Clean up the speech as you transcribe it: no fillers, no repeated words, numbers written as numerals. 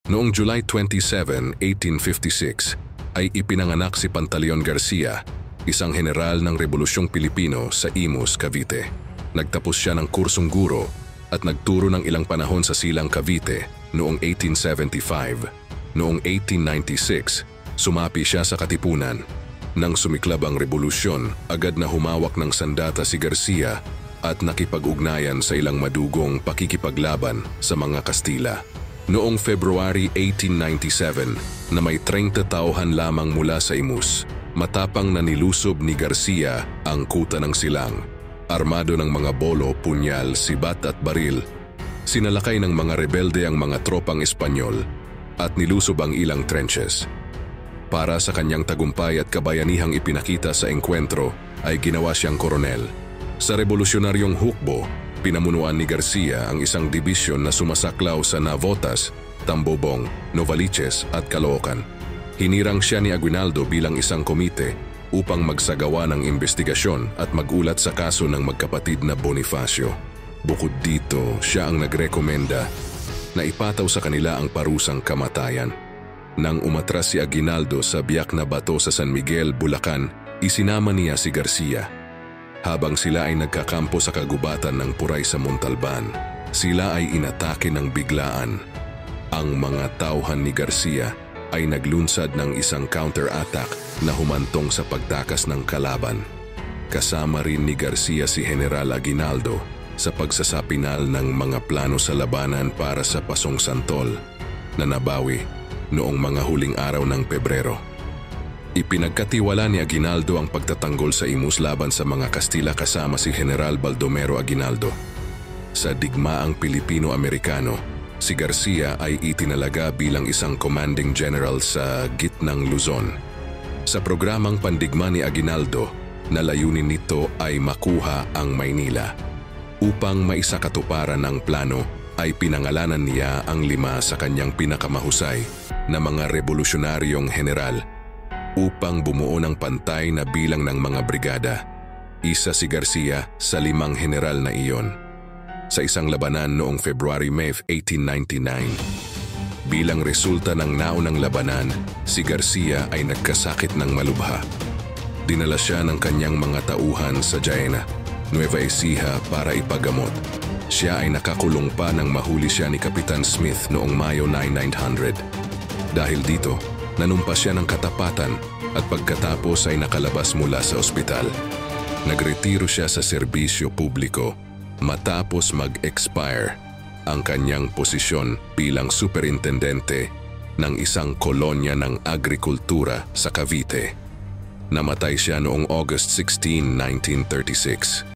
Noong July 27, 1856, ay ipinanganak si Pantaleon Garcia, isang general ng Rebolusyong Pilipino sa Imus, Cavite. Nagtapos siya ng kursong guro at nagturo ng ilang panahon sa Silang Cavite noong 1875. Noong 1896, sumapi siya sa Katipunan. Nang sumiklab ang revolusyon, agad na humawak ng sandata si Garcia at nakipag-ugnayan sa ilang madugong pakikipaglaban sa mga Kastila. Noong February 1897, na may 30 tauhan lamang mula sa Imus, matapang na nilusob ni Garcia ang kuta ng Silang. Armado ng mga bolo, punyal, sibat at baril, sinalakay ng mga rebelde ang mga tropang Espanyol at nilusob ang ilang trenches. Para sa kanyang tagumpay at kabayanihang ipinakita sa engkwentro, ay ginawa siyang koronel. Sa revolusyonaryong hukbo, pinamunuan ni Garcia ang isang dibisyon na sumasaklaw sa Navotas, Tambobong, Novaliches at Caloocan. Hinirang siya ni Aguinaldo bilang isang komite upang magsagawa ng investigasyon at magulat sa kaso ng magkapatid na Bonifacio. Bukod dito, siya ang nagrekomenda na ipataw sa kanila ang parusang kamatayan. Nang umatras si Aguinaldo sa biyak na bato sa San Miguel, Bulacan, isinama niya si Garcia. Habang sila ay nagkakampo sa kagubatan ng Puray sa Montalban, sila ay inatake ng biglaan. Ang mga tauhan ni Garcia ay naglunsad ng isang counter-attack na humantong sa pagtakas ng kalaban. Kasama rin ni Garcia si General Aguinaldo sa pagsasapinal ng mga plano sa labanan para sa Pasong Santol na nabawi noong mga huling araw ng Pebrero. Ipinagkatiwala ni Aguinaldo ang pagtatanggol sa Imus laban sa mga Kastila kasama si General Baldomero Aguinaldo. Sa digmaang Pilipino-Amerikano, si Garcia ay itinalaga bilang isang commanding general sa gitnang Luzon. Sa programang pandigma ni Aguinaldo, na layunin nito ay makuha ang Maynila. Upang maisakatuparan ang plano, ay pinangalanan niya ang 5 sa kanyang pinakamahusay na mga revolusyonaryong general upang bumuo ng pantay na bilang ng mga brigada. Isa si Garcia sa 5 general na iyon. Sa isang labanan noong February-May 1899, bilang resulta ng naunang labanan, si Garcia ay nagkasakit ng malubha. Dinala siya ng kanyang mga tauhan sa Jaena, Nueva Ecija para ipagamot. Siya ay nakakulong pa nang mahuli siya ni Kapitan Smith noong Mayo 900. Dahil dito, nanumpa siya ng katapatan at pagkatapos ay nakalabas mula sa ospital. Nagretiro siya sa serbisyo publiko matapos mag-expire ang kanyang posisyon bilang superintendente ng isang kolonya ng agrikultura sa Cavite. Namatay siya noong August 16, 1936.